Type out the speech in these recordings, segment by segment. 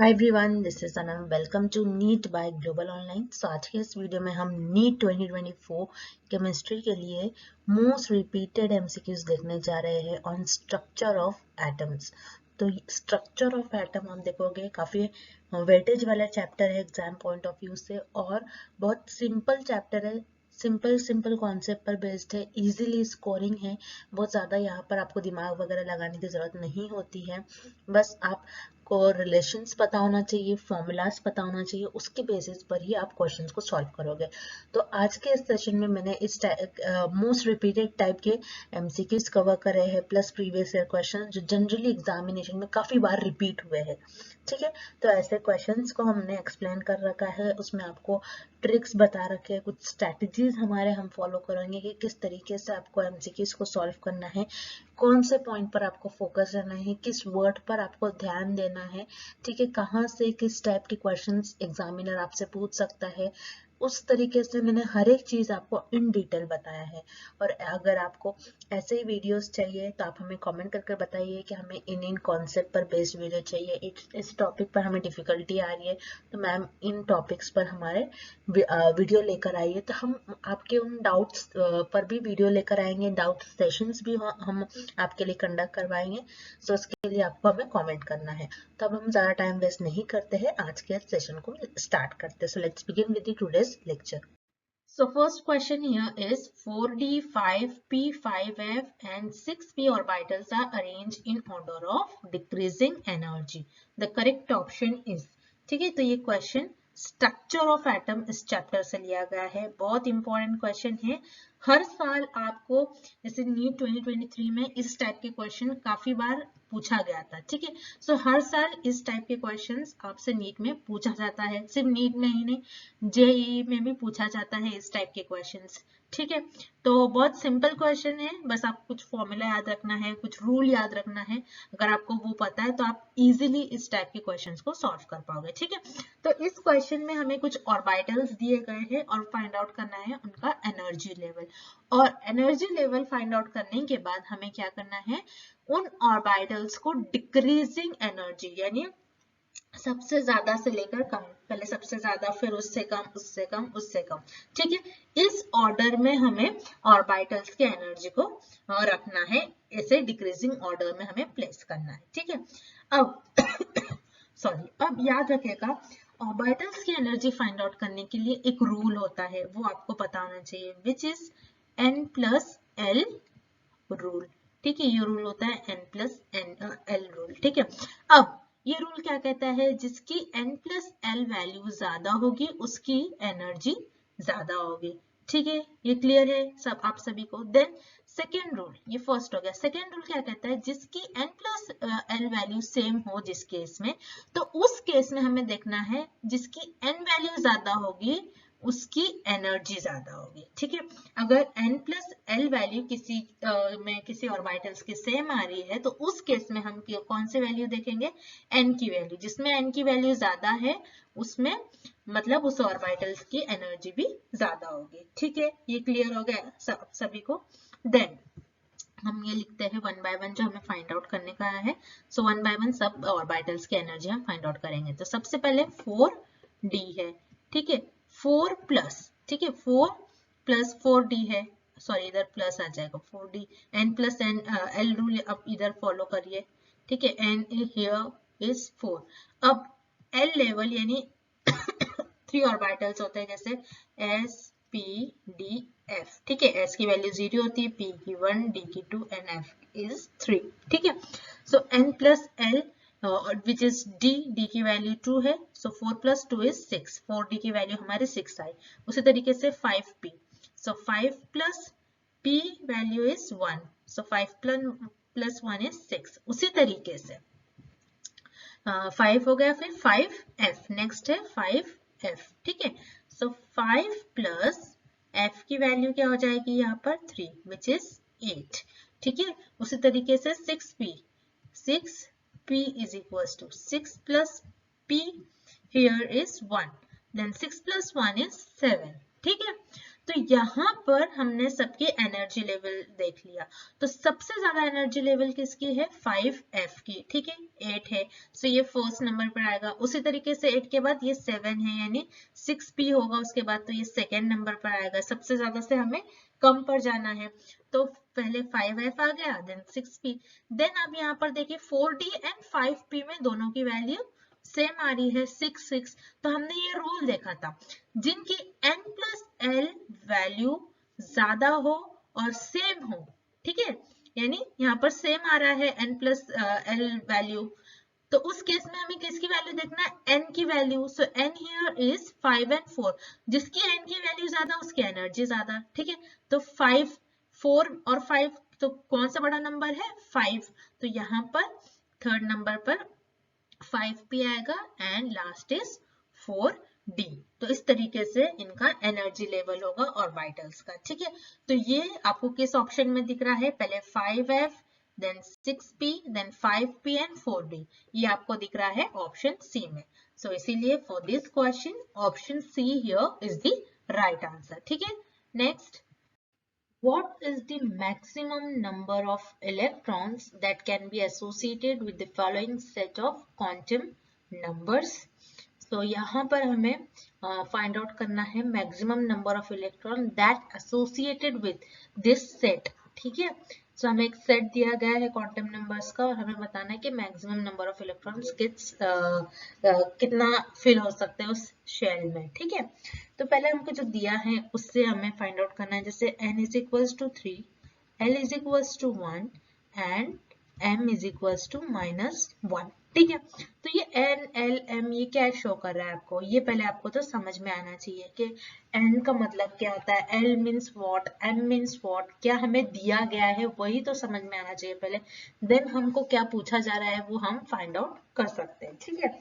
Hi everyone, this is Anam. Welcome to NEET by global online. So आज के इस video में हम नीट 2024 केमिस्ट्री के लिए मोस्ट रिपीटेड एमसीक्यूज देखने जा रहे हैं ऑन स्ट्रक्चर ऑफ एटम्स। तो स्ट्रक्चर ऑफ एटम हम देखोगे काफी वेटेज वाला चैप्टर है एग्जाम पॉइंट ऑफ व्यू से, और बहुत सिंपल चैप्टर है। सिंपल कॉन्सेप्ट पर बेस्ड है, इजीली स्कोरिंग है। बहुत ज़्यादा यहाँ पर आपको दिमाग वगैरह लगाने की ज़रूरत नहीं होती है। बस आपको रिलेशंस पता होना चाहिए, फॉर्मूलाज पता होना चाहिए, उसके बेसिस पर ही आप क्वेश्चंस को सॉल्व करोगे। तो आज के इस सेशन में मैंने इस मोस्ट रिपीटेड टाइप के एमसीक्यूज कवर करे हैं, प्लस प्रीवियस ईयर क्वेश्चन जो जनरली एग्जामिनेशन में काफ़ी बार रिपीट हुए हैं। ठीक है, तो ऐसे क्वेश्चंस को हमने एक्सप्लेन कर रखा है, उसमें आपको ट्रिक्स बता रखे हैं, कुछ स्ट्रैटेजीज हम फॉलो करेंगे कि किस तरीके से आपको एमसीक्यूज को सॉल्व करना है, कौन से पॉइंट पर आपको फोकस रहना है, किस वर्ड पर आपको ध्यान देना है। ठीक है, कहाँ से किस टाइप के क्वेश्चंस एग्जामिनर आपसे पूछ सकता है, उस तरीके से मैंने हर एक चीज आपको इन डिटेल बताया है। और अगर आपको ऐसे ही वीडियोस चाहिए तो आप हमें कमेंट करके बताइए कि हमें इन कॉन्सेप्ट पर बेस्ड वीडियो चाहिए, इस टॉपिक पर हमें डिफिकल्टी आ रही है तो मैम इन टॉपिक्स पर हमारे वीडियो लेकर आइए। तो हम आपके उन डाउट्स पर भी वीडियो लेकर आएंगे, डाउट सेशंस भी हम आपके लिए कंडक्ट करवाएंगे। सो उसके लिए आपको हमें कमेंट करना है। तो अब हम ज़्यादा टाइम वेस्ट नहीं करते हैं, आज के सेशन को स्टार्ट करते हैं। So let's begin with the today's lecture. So first question here is 4d, 5p, 5f and 6p orbitals are arranged in order of decreasing energy. The correct option is, ठीक है, तो ये question structure of atom इस chapter से लिया गया है। बहुत इंपॉर्टेंट क्वेश्चन है। हर साल आपको जैसे नीट 2023 में इस टाइप के क्वेश्चन काफी बार पूछा गया था। ठीक है, सो हर साल इस टाइप के क्वेश्चंस आपसे नीट में पूछा जाता है। सिर्फ नीट में ही नहीं, जेईई में भी पूछा जाता है इस टाइप के क्वेश्चंस। ठीक है, तो बहुत सिंपल क्वेश्चन है, बस आपको कुछ फॉर्मूला याद रखना है, कुछ रूल याद रखना है। अगर आपको वो पता है तो आप इजीली इस टाइप के क्वेश्चंस को सॉल्व कर पाओगे। ठीक है, तो इस क्वेश्चन में हमें कुछ ऑर्बिटल्स दिए गए हैं और फाइंड आउट करना है उनका एनर्जी लेवल। और एनर्जी लेवल फाइंड आउट करने के बाद हमें क्या करना है, उन ऑर्बिटल्स को डिक्रीजिंग एनर्जी यानी सबसे ज्यादा से लेकर कम, पहले सबसे ज्यादा फिर उससे कम उससे कम उससे कम। ठीक है, इस ऑर्डर में हमें ऑर्बिटल्स के एनर्जी को रखना है, ऐसे डिक्रीजिंग ऑर्डर में हमें प्लेस करना है। ठीक है, अब अब याद रखिएगा, ऑर्बिटल्स की एनर्जी फाइंड आउट करने के लिए एक रूल होता है, वो आपको पता होना चाहिए, विच इज n+l रूल। ठीक है, ये रूल होता है n+l रूल। ठीक है, अब ये रूल क्या कहता है, जिसकी n+l वैल्यू ज्यादा होगी उसकी एनर्जी ज्यादा होगी। ठीक है, ये क्लियर है सब आप सभी को। देन सेकेंड रूल, ये फर्स्ट हो गया। सेकेंड रूल क्या कहता है, जिसकी n+l वैल्यू सेम हो जिस केस में, तो उस केस में हमें देखना है जिसकी n वैल्यू ज्यादा होगी उसकी एनर्जी ज्यादा होगी। ठीक है, अगर n+l वैल्यू किसी ऑर्बिटल्स की सेम आ रही है तो उस केस में हम कौन से वैल्यू देखेंगे, n की वैल्यू। जिसमें n की वैल्यू ज्यादा है उसमें मतलब उस ऑर्बिटल्स की एनर्जी भी ज्यादा होगी। ठीक है, ये क्लियर हो गया सभी को। देन हम ये लिखते हैं वन बाय वन जो हमें फाइंड आउट करने का है। So one by one sub orbitals की एनर्जी हम फाइंड आउट करेंगे। तो सबसे पहले 4d है। ठीक है, 4 प्लस, ठीक है, 4 प्लस 4d है, सॉरी इधर प्लस आ जाएगा 4d, n+l रूल अब इधर फॉलो करिए। ठीक है, n हियर इज 4। अब l लेवल यानी 3 ऑर्बिटल्स होते हैं, जैसे s p d f। ठीक है, s की वैल्यू 0 होती है, p की 1, d की 2 एंड f इज 3। ठीक है, सो n+l विच इज d की वैल्यू 2 है, सो 4 + 2 इज 6, 4d की वैल्यू हमारे 6 आई। उसी तरीके से 5p, so 5 + p value is 1, so 5 + 1 is 6। उसी तरीके से 5 हो गया, फिर 5f, नेक्स्ट है 5f। ठीक है, सो 5 + f की वैल्यू क्या हो जाएगी यहाँ पर 3 विच इज 8। ठीक है, उसी तरीके से 6p, 6p is equals to 6 + p here is 1, then 6 + 1 is 7। ठीक है, तो यहाँ पर हमने सबकी एनर्जी लेवल देख लिया। तो सबसे ज्यादा एनर्जी लेवल किसकी है? 5F की, ठीक है, 8 है, सो ये फर्स्ट नंबर पर आएगा। उसी तरीके से 8 के बाद ये 7 है, यानी 6P होगा उसके बाद, तो ये सेकेंड नंबर पर आएगा। सबसे ज्यादा से हमें कम पर जाना है, तो पहले 5F आ गया, देन 6P, देन अब यहाँ पर देखिए 4D एंड 5P में दोनों की वैल्यू सेम आ रही है, 6 तो हमने ये रूल देखा था, जिनकी n+l वैल्यू ज्यादा हो और सेम हो, ठीक है, यानी यहाँ पर सेम आ रहा है n+l वैल्यू, तो उस केस में हमें किसकी वैल्यू देखना है? n की value. So n here is 5 and 4, जिसकी n की वैल्यू ज्यादा उसकी एनर्जी ज्यादा, ठीक है, तो 5, 4 और 5, तो कौन सा बड़ा नंबर है? 5, तो यहाँ पर थर्ड नंबर पर 5P आएगा एंड लास्ट इज 4D। तो इस तरीके से इनका एनर्जी लेवल होगा और वाइटल्स का, ठीक है। तो ये आपको किस ऑप्शन में दिख रहा है? पहले 5F, then 6P, then 5P and 4D, ये आपको दिख रहा है ऑप्शन सी में। सो इसीलिए for this question option see here is the right answer, ठीक है। Next, what is the maximum number of electrons that can be associated with the following set of quantum numbers? So यहाँ पर हमें find out करना है maximum number of electron that associated with this set, ठीक है। So हमें एक set दिया गया है क्वांटम नंबर्स का और हमें बताना है कि मैक्सिमम नंबर ऑफ इलेक्ट्रॉन्स कितना फिल हो सकते हैं उस शेल में, ठीक है। तो पहले हमको जो दिया है उससे हमें फाइंड आउट करना है, जैसे n is equals to 3, l is equals to 1 and m is equals to -1, ठीक है। तो ये n, l, m ये क्या शो कर रहा है आपको? ये पहले आपको तो समझ में आना चाहिए कि n का मतलब क्या होता है, l means what, m means what, क्या हमें दिया गया है वही तो समझ में आना चाहिए पहले, देन हमको क्या पूछा जा रहा है वो हम फाइंड आउट कर सकते हैं, ठीक है।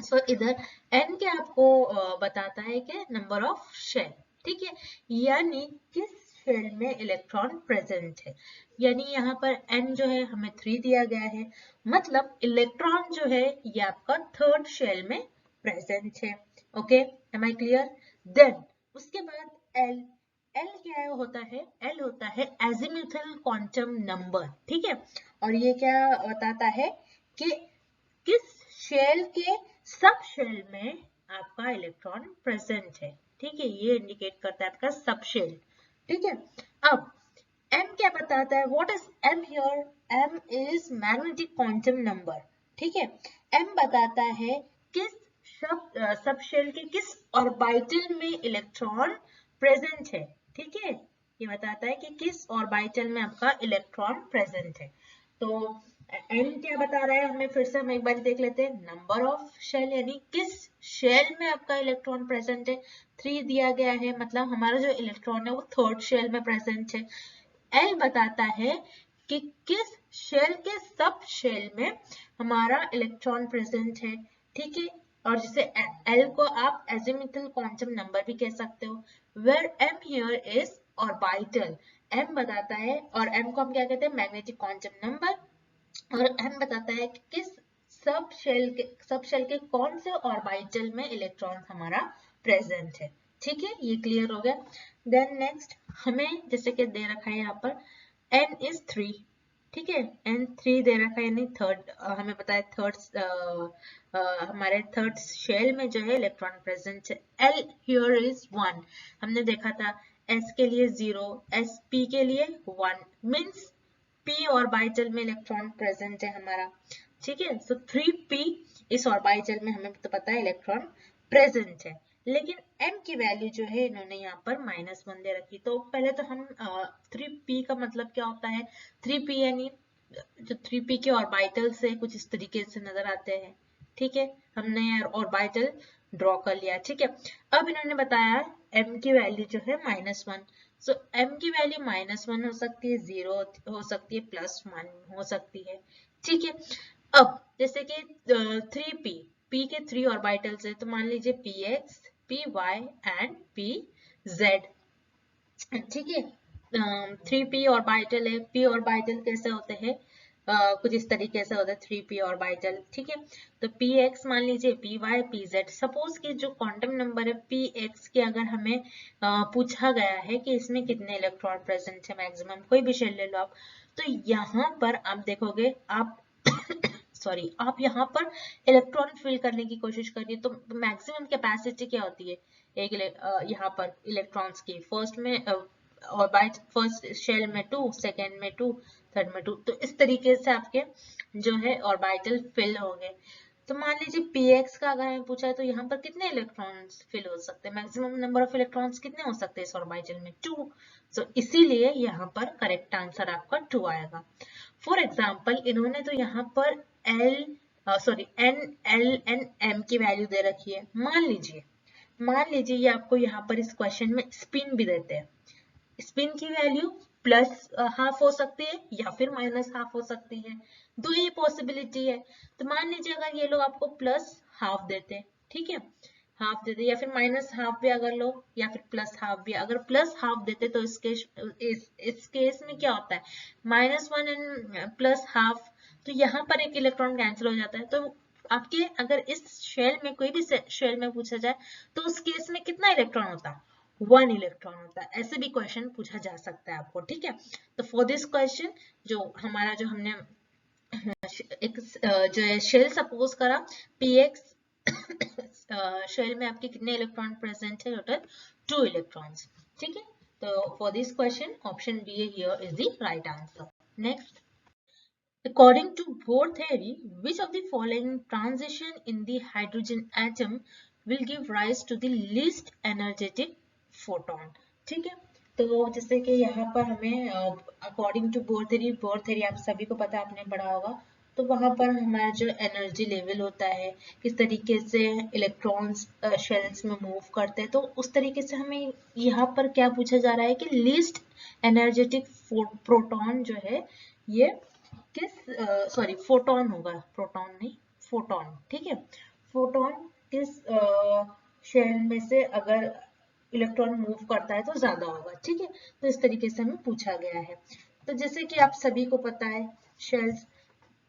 सो इधर n क्या आपको बताता है कि नंबर ऑफ शेल, ठीक है, यानी किस शेल में इलेक्ट्रॉन प्रेजेंट है, यानी यहाँ पर n जो है हमें 3 दिया गया है, मतलब इलेक्ट्रॉन जो है ये आपका थर्ड शेल में प्रेजेंट है। Okay, am I clear? Then उसके बाद l, l क्या होता है? l होता है एजिमुथल क्वांटम नंबर, ठीक है, और ये क्या बताता है कि किस शेल के सब शेल में आपका इलेक्ट्रॉन प्रेजेंट है, ठीक है, ये इंडिकेट करता है आपका सब शेल, ठीक है। अब m क्या बताता है? What is m here? m is magnetic quantum number, ठीक है। m बताता है किस सब शेल के किस ऑर्बिटल में इलेक्ट्रॉन प्रेजेंट है, ठीक है, ये बताता है कि किस ऑर्बिटल में आपका इलेक्ट्रॉन प्रेजेंट है। तो n क्या बता रहा है हमें? फिर से हम एक बार देख लेते हैं, नंबर ऑफ शेल यानी किस शेल में आपका इलेक्ट्रॉन प्रेजेंट है, 3 दिया गया है, मतलब हमारा जो इलेक्ट्रॉन है वो थर्ड शेल में प्रेजेंट है। l बताता है कि किस शेल के सब शेल में हमारा इलेक्ट्रॉन प्रेजेंट है, ठीक है, और जिसे l को आप एजिमुथल क्वांटम नंबर भी कह सकते हो, where m here is orbital, m बताता है, और m को हम क्या कहते हैं? मैग्नेटिक क्वांटम नंबर, और m बताता है कि किस सब शेल के कौन से ऑर्बिटल में इलेक्ट्रॉन हमारा प्रेजेंट है, ठीक है, ये क्लियर हो गया। देन नेक्स्ट हमें जैसे कि दे रखा है यहाँ पर n इज 3, ठीक है, n 3 दे रखा है, यानी थर्ड, हमें पता है थर्ड हमारे थर्ड शेल में जो है इलेक्ट्रॉन प्रेजेंट है। l हियर इज 1, हमने देखा था s के लिए 0, s p के लिए 1, मीन्स p ऑर्बिटल में इलेक्ट्रॉन प्रेजेंट है हमारा, ठीक है। सो 3p इस ऑर्बिटल में हमें तो पता है इलेक्ट्रॉन प्रेजेंट है, लेकिन m की वैल्यू जो है इन्होंने यहाँ पर -1 दे रखी। तो पहले तो हम 3p का मतलब क्या होता है? 3p यानी जो 3p के ऑर्बिटल से कुछ इस तरीके से नजर आते हैं, ठीक है, हमने ऑर्बिटल ड्रॉ कर लिया, ठीक है। अब इन्होंने बताया m की वैल्यू जो है -1, सो m की वैल्यू -1 हो सकती है, 0 हो सकती है, +1 हो सकती है, ठीक है। अब जैसे कि 3p, p के 3 ऑर्बिटल्स है, तो मान लीजिए px, py एंड pz, ठीक है। 3p ऑर्बिटल है, p ऑर्बिटल कैसे होते हैं? कुछ इस तरीके से होता है 3p ऑर्बिटल, ठीक है। तो px मान लीजिए, py, pz, सपोज कि जो क्वांटम नंबर है px के अगर हमें पूछा गया है कि इसमें कितने इलेक्ट्रॉन प्रेजेंट है मैक्सिमम, कोई भी शेल ले लो आप, तो यहाँ पर आप देखोगे आप सॉरी, आप यहाँ पर इलेक्ट्रॉन फिल करने की कोशिश करिए, तो मैक्सिमम कैपेसिटी क्या होती है एक यहाँ पर इलेक्ट्रॉन्स की, फर्स्ट में ऑर्बिट, फर्स्ट शेल में 2, सेकेंड में 2, थर्ड में 2, तो इस तरीके से आपके जो है ऑर्बिटल फिल होंगे। तो मान लीजिए px का अगर हमें पूछा है तो यहाँ पर कितने इलेक्ट्रॉन्स फिल हो सकते हैं, मैक्सिमम नंबर ऑफ इलेक्ट्रॉन्स कितने हो सकते हैं इस ऑर्बिटल में, 2। तो इसीलिए यहाँ पर करेक्ट आंसर आपका 2 आएगा। फॉर एग्जाम्पल इन्होंने तो यहाँ पर n, l, n, m की वैल्यू दे रखी है। मान लीजिए ये आपको यहाँ पर इस क्वेश्चन में स्पिन भी देते हैं, स्पिन की वैल्यू प्लस हाफ हो सकती है या फिर माइनस हाफ हो सकती है, दो ही पॉसिबिलिटी है। तो मान लीजिए अगर ये लोग आपको प्लस हाफ देते, ठीक है, हाफ देते, या फिर माइनस हाफ भी अगर लो, या फिर प्लस हाफ भी, अगर प्लस हाफ देते तो इस केस में क्या होता है, -1 एंड प्लस हाफ, तो यहाँ पर एक इलेक्ट्रॉन कैंसिल हो जाता है। तो आपके अगर इस शेल में कोई भी शेल में पूछा जाए तो उस केस में कितना इलेक्ट्रॉन होता है, 1 इलेक्ट्रॉन होता है। ऐसे भी क्वेश्चन पूछा जा सकता है आपको, ठीक है। तो फॉर दिस क्वेश्चन जो हमारा जो हमने एक जो है शेल सपोज करा px शेल में आपके कितने इलेक्ट्रॉन प्रेजेंट है, टोटल 2 इलेक्ट्रॉन्स, ठीक है। तो for this question option be here is the right answer. Next, according to Bohr theory, which of the following transition in the hydrogen atom will give rise to the least energetic photon, ठीक है। तो जैसे कि यहाँ पर हमें according to bore theory आप सभी को पता है, आपने पढ़ा होगा, तो वहां पर हमारा जो एनर्जी लेवल होता है, किस तरीके से इलेक्ट्रॉन्स शेल्स में मूव करते हैं, तो उस तरीके से हमें यहाँ पर क्या पूछा जा रहा है कि लीस्ट एनर्जेटिक प्रोटॉन जो है ये फोटोन होगा, प्रोटॉन नहीं, फोटोन, ठीक है। फोटोन किस शेल में से अगर इलेक्ट्रॉन मूव करता है तो ज्यादा होगा, ठीक है। तो इस तरीके से हमें पूछा गया है। तो जैसे कि आप सभी को पता है शेल्स,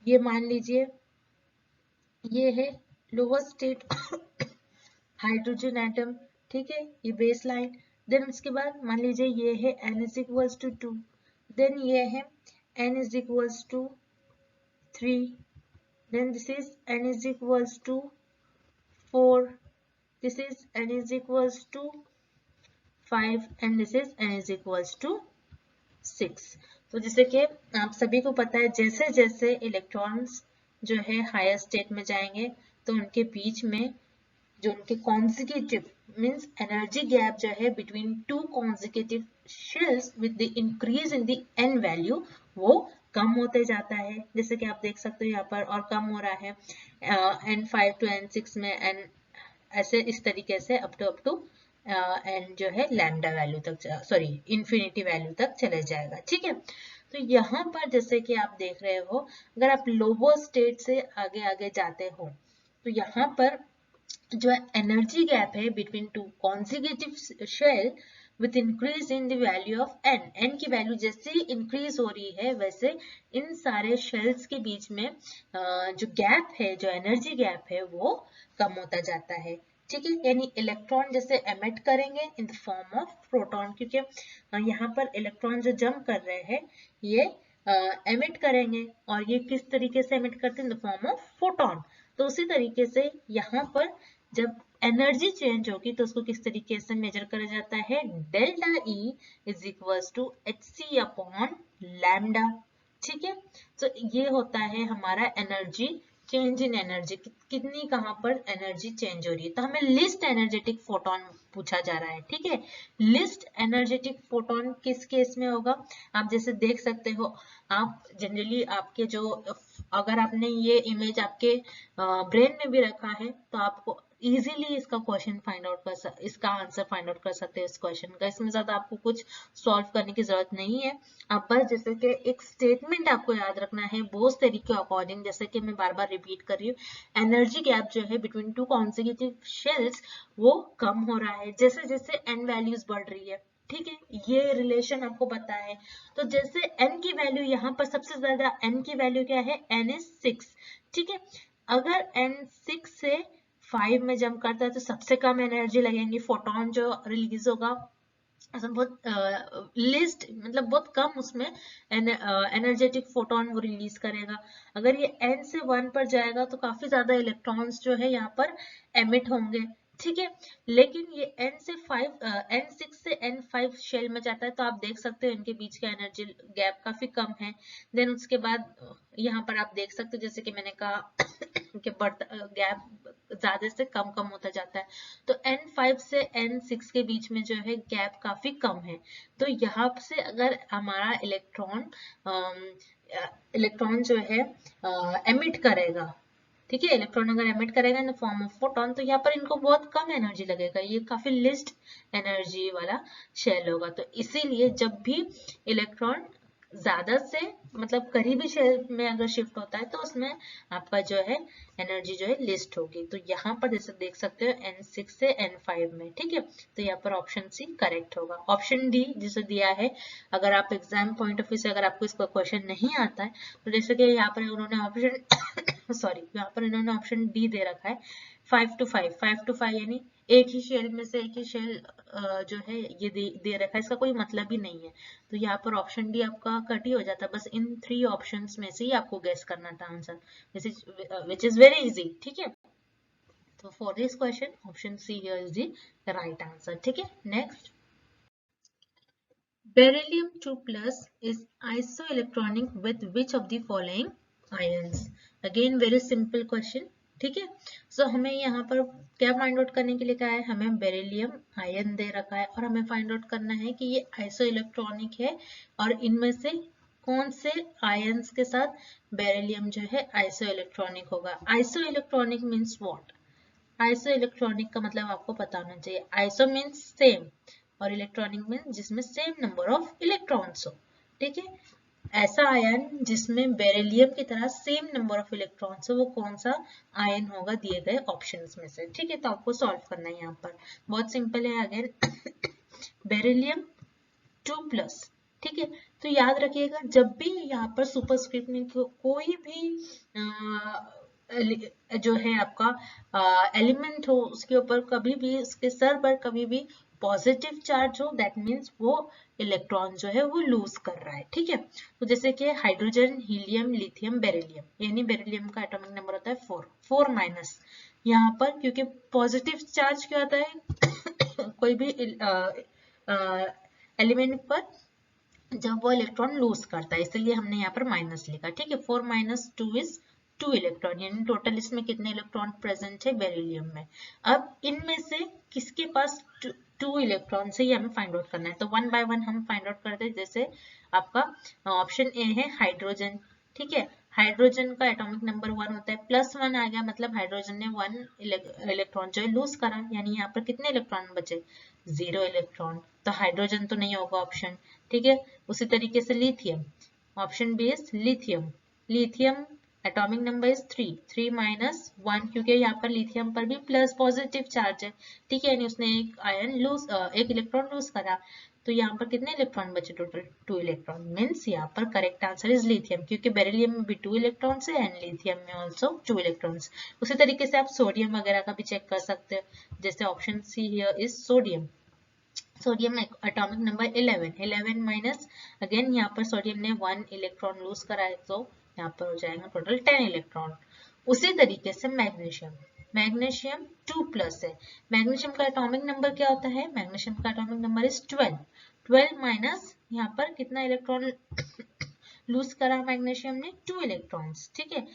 ये मान लीजिए ये है लोअर स्टेट हाइड्रोजन एटम, ठीक है, ये बेस लाइन। देन उसके बाद मान लीजिए ये है n is equals to 2, then ये है n is equals to 3, then this is n is equals to 4, this is n is equals to 5 and this is n is equals to 6। तो जैसे कि आप सभी को पता है जैसे जैसे इलेक्ट्रॉन्स जो है हायर स्टेट में जाएंगे तो उनके बीच में जो उनके कॉन्जिक्यूटिव मींस एनर्जी गैप जो है between two consecutive shells with the increase in the n value वो कम होते जाता है। जैसे कि आप देख सकते हो यहाँ पर और कम हो रहा है n5 to n6 में n ऐसे इस तरीके से अप टू n जो है लैम्डा वैल्यू तक, सॉरी इंफिनिटी वैल्यू तक चले जाएगा, ठीक है। तो यहाँ पर जैसे कि आप देख रहे हो अगर आप लोअर स्टेट से आगे आगे जाते हो तो यहाँ पर जो एनर्जी गैप है between two consecutive shell with increase in the value of n की वैल्यू जैसे ही इंक्रीज हो रही है वैसे इन सारे शेल्स के बीच में जो गैप है, जो एनर्जी गैप है वो कम होता जाता है, ठीक है। यानी इलेक्ट्रॉन जैसे एमिट करेंगे in the form of proton, क्योंकि यहाँ पर इलेक्ट्रॉन जो जंप कर रहे हैं ये एमिट करेंगे और ये किस तरीके से एमिट करते हैं in the form of photon. तो उसी तरीके से यहाँ पर जब एनर्जी चेंज होगी तो उसको किस तरीके से मेजर करा जाता है, delta E is equals to hc upon lambda, ठीक है। तो ये होता है हमारा एनर्जी चेंज इन एनर्जी, कितनी कहाँ पर एनर्जी चेंज हो रही है। तो हमें लिस्ट एनर्जेटिक फोटोन पूछा जा रहा है, ठीक है। लिस्ट एनर्जेटिक फोटोन किस केस में होगा, आप जैसे देख सकते हो, आप जनरली आपके जो अगर आपने ये इमेज आपके ब्रेन में भी रखा है तो आपको इजीली इसका क्वेश्चन फाइंड आउट इसका आंसर फाइंड आउट कर सकते हैं इस क्वेश्चन का। इसमें ज्यादा आपको कुछ सॉल्व करने की जरूरत नहीं है, आप बस जैसे कि एक स्टेटमेंट आपको याद रखना है बोस थ्योरी के अकॉर्डिंग, जैसे कि मैं बार बार रिपीट कर रही हूँ, एनर्जी गैप जो है बिटवीन टू कॉन्जिक्यूटिव शेल्स वो कम हो रहा है जैसे जैसे n वैल्यूज बढ़ रही है, ठीक है, ये रिलेशन आपको पता है। तो जैसे n की वैल्यू यहाँ पर सबसे ज्यादा n की वैल्यू क्या है, n इज 6, ठीक है। अगर n 6 से 5 में जंप करता है तो सबसे कम एनर्जी लगेंगी, फोटोन जो रिलीज होगा बहुत लिस्ट मतलब बहुत कम उसमें एनर्जेटिक फोटोन वो रिलीज करेगा। अगर ये n से 1 पर जाएगा तो काफी ज्यादा इलेक्ट्रॉन्स जो है यहाँ पर एमिट होंगे, ठीक है। लेकिन ये n6 से n5 शेल में जाता है तो आप देख सकते हो इनके बीच का एनर्जी गैप काफी कम है। देन उसके बाद यहाँ पर आप देख सकते हो जैसे कि मैंने कहा कि गैप ज्यादा से कम कम होता जाता है। तो n5 से n6 के बीच में जो है गैप काफी कम है। तो यहाँ से अगर हमारा इलेक्ट्रॉन जो है एमिट करेगा, ठीक है, इलेक्ट्रॉन अगर एमिट करेगा in the form of photon तो यहाँ पर इनको बहुत कम एनर्जी लगेगा, ये काफी लिस्ट एनर्जी वाला शेल होगा। तो इसीलिए जब भी इलेक्ट्रॉन ज्यादा से मतलब करीबी शेल में अगर शिफ्ट होता है तो उसमें आपका जो है एनर्जी जो है लिस्ट होगी। तो यहाँ पर जैसे देख सकते हो n6 से n5 में, ठीक है। तो यहाँ पर ऑप्शन सी करेक्ट होगा। ऑप्शन डी जिसे दिया है, अगर आप एग्जाम पॉइंट ऑफ व्यू से अगर आपको इसका क्वेश्चन नहीं आता है तो जैसे कि यहाँ पर उन्होंने ऑप्शन सॉरी यहाँ पर इन्होंने ऑप्शन डी दे रखा है 5 to 5 यानी एक ही शेल में से एक ही शेल जो है ये दे रखा है, इसका कोई मतलब ही नहीं है। तो यहाँ पर ऑप्शन डी आपका कट ही हो जाता है, बस इन 3 ऑप्शंस में से ही आपको गेस करना था answer, which is very easy, ठीक है। तो for this question option see here is the right answer, ठीक है। Next, beryllium 2 plus is isoelectronic with which of the following ions? Again very simple question, ठीक है। सो हमें यहाँ पर क्या फाइंड आउट करने के लिए कहा है, हमें बेरिलियम आयन दे रखा है और हमें फाइंड आउट करना है कि ये आइसोइलेक्ट्रॉनिक है और इनमें से कौन से आयंस के साथ बेरिलियम जो है आइसोइलेक्ट्रॉनिक होगा। आइसोइलेक्ट्रॉनिक मीन्स व्हाट, आइसोइलेक्ट्रॉनिक का मतलब आपको पता होना चाहिए। आइसो मीन्स सेम और इलेक्ट्रॉनिक मीन्स जिसमें सेम नंबर ऑफ इलेक्ट्रॉन्स हो, ठीक है। ऐसा आयन जिसमें बेरिलियम की तरह सेम नंबर ऑफ इलेक्ट्रॉन्स हो वो कौन सा आयन होगा दिए गए ऑप्शंस में से, ठीक है। तो आपको सॉल्व करना है, यहाँ पर बहुत सिंपल है। अगेन बेरिलियम 2 प्लस, ठीक है। तो याद रखिएगा जब भी यहाँ पर सुपरस्क्रिप्ट में कोई भी जो है आपका एलिमेंट हो उसके ऊपर कभी भी उसके सर पर कभी भी पॉजिटिव चार्ज हो, दैट मीन्स वो इलेक्ट्रॉन जो है वो लूज कर रहा है, ठीक है। तो जैसे कि हाइड्रोजन, हीलियम, लिथियम, बेरिलियम, यानी बेरिलियम का एटॉमिक नंबर होता है 4 माइनस। यहाँ पर क्योंकि पॉजिटिव चार्ज क्या होता है कोई भी एलिमेंट पर जब वो इलेक्ट्रॉन लूज करता है, इसलिए हमने यहाँ पर माइनस लिखा, ठीक है। 4 माइनस 2 इज 2 इलेक्ट्रॉन, यानी टोटल इसमें कितने इलेक्ट्रॉन प्रेजेंट है बेरिलियम में। अब इनमें से किसके पास 2 इलेक्ट्रॉन से ये हमें फाइंड आउट करना है, तो 1 बाय 1 हम फाइंड आउट करते हैं। जैसे आपका ऑप्शन ए है हाइड्रोजन, ठीक है। हाइड्रोजन का एटॉमिक नंबर 1 होता है, +1 आ गया मतलब हाइड्रोजन ने 1 इलेक्ट्रॉन जो है लूज करा, यानी यहाँ पर कितने इलेक्ट्रॉन बचे, 0 इलेक्ट्रॉन। तो हाइड्रोजन तो नहीं होगा ऑप्शन, ठीक है। उसी तरीके से lithium, option B is lithium. Lithium atomic number is 3 minus 1, क्योंकि यहाँ पर लिथियम पर भी प्लस पॉजिटिव चार्ज है, ठीक है, यानी उसने एक इलेक्ट्रॉन लूज करा। तो यहाँ पर कितने इलेक्ट्रॉन बचे, टोटल 2 इलेक्ट्रॉन, मीन्स यहाँ पर करेक्ट आंसर इज लिथियम, क्योंकि बेरिलियम में भी 2 इलेक्ट्रॉन्स है एंड लिथियम में ऑल्सो 2 इलेक्ट्रॉन्स। उसी तरीके से आप सोडियम वगैरह का भी चेक कर सकते हो, जैसे option see here is sodium. Sodium atomic number 11 minus, again यहाँ पर सोडियम ने 1 इलेक्ट्रॉन लूज करा है तो यहाँ पर हो जाएगा टोटल 10 इलेक्ट्रॉन। उसी तरीके से मैग्नीशियम, मैग्नीशियम 2 प्लस है। मैग्नीशियम का एटॉमिक नंबर क्या होता है, मैग्नीशियम का एटॉमिक नंबर इज 12 माइनस यहाँ पर कितना इलेक्ट्रॉन लूज करा मैग्नीशियम ने, 2 इलेक्ट्रॉन्स, ठीक है।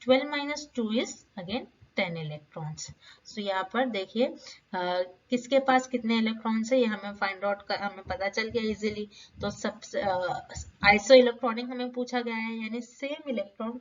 12 माइनस 2 इज अगेन 10 इलेक्ट्रॉन्स। सो यहाँ पर देखिए किसके पास कितने इलेक्ट्रॉन्स है ये हमें फाइंड आउट कर हमें पता चल गया इजीली। तो सबसे आइसो इलेक्ट्रॉनिक हमें पूछा गया है, यानी सेम इलेक्ट्रॉन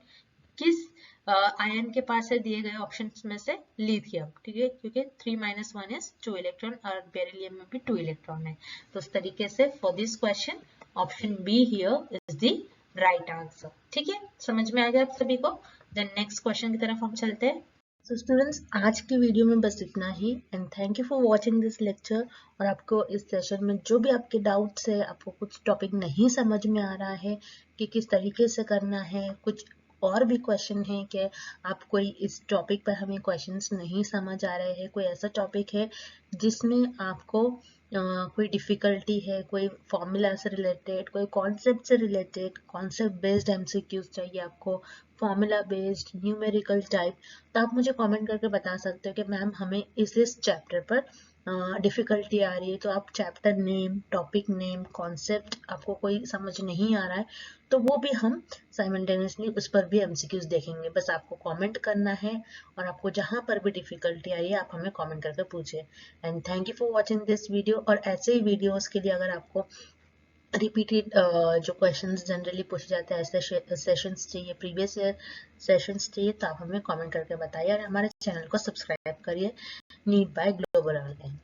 किस आयन के पास है दिए गए ऑप्शंस में से, लिथियम, ठीक है, क्योंकि 3 माइनस 1 इज 2 इलेक्ट्रॉन और बेरिलियम में भी 2 इलेक्ट्रॉन है। तो इस तरीके से for this question option be here is the right answer, ठीक है। समझ में आ गया आप सभी को। देन नेक्स्ट क्वेश्चन की तरफ हम चलते हैं। सो स्टूडेंट्स, आज की वीडियो में बस इतना ही and thank you for watching this lecture. और आपको इस सेशन में जो भी आपके डाउट्स है, आपको कुछ टॉपिक नहीं समझ में आ रहा है कि किस तरीके से करना है, कुछ और भी क्वेश्चन है कि आप कोई इस टॉपिक पर हमें क्वेश्चंस नहीं समझ आ रहे हैं, कोई ऐसा टॉपिक है जिसमें आपको कोई डिफ़िकल्टी है, कोई फॉर्मूला से रिलेटेड, कोई कॉन्सेप्ट से रिलेटेड, कॉन्सेप्ट बेस्ड एमसीक्यूज चाहिए आपको, फॉर्मूला बेस्ड, न्यूमेरिकल टाइप, तो आप मुझे कमेंट करके बता सकते हो कि मैम हमें इस चैप्टर पर डिफ़िकल्टी आ रही है। तो आप chapter name, topic name, concept आपको कोई समझ नहीं आ रहा है तो वो भी हम साइमल्टेनियसली उस पर भी एमसीक्यूज देखेंगे। बस आपको कमेंट करना है और आपको जहाँ पर भी डिफ़िकल्टी आ रही है आप हमें कमेंट करके पूछिए। And thank you for watching this video. और ऐसे ही वीडियोस के लिए अगर आपको रिपीटेड जो क्वेश्चंस जनरली पूछे जाते हैं ऐसे सेशंस चाहिए, प्रीवियस ईयर सेशंस चाहिए, तो आप हमें कमेंट करके बताइए और हमारे चैनल को सब्सक्राइब करिए नीट बाय ग्लोबल ऑनलाइन।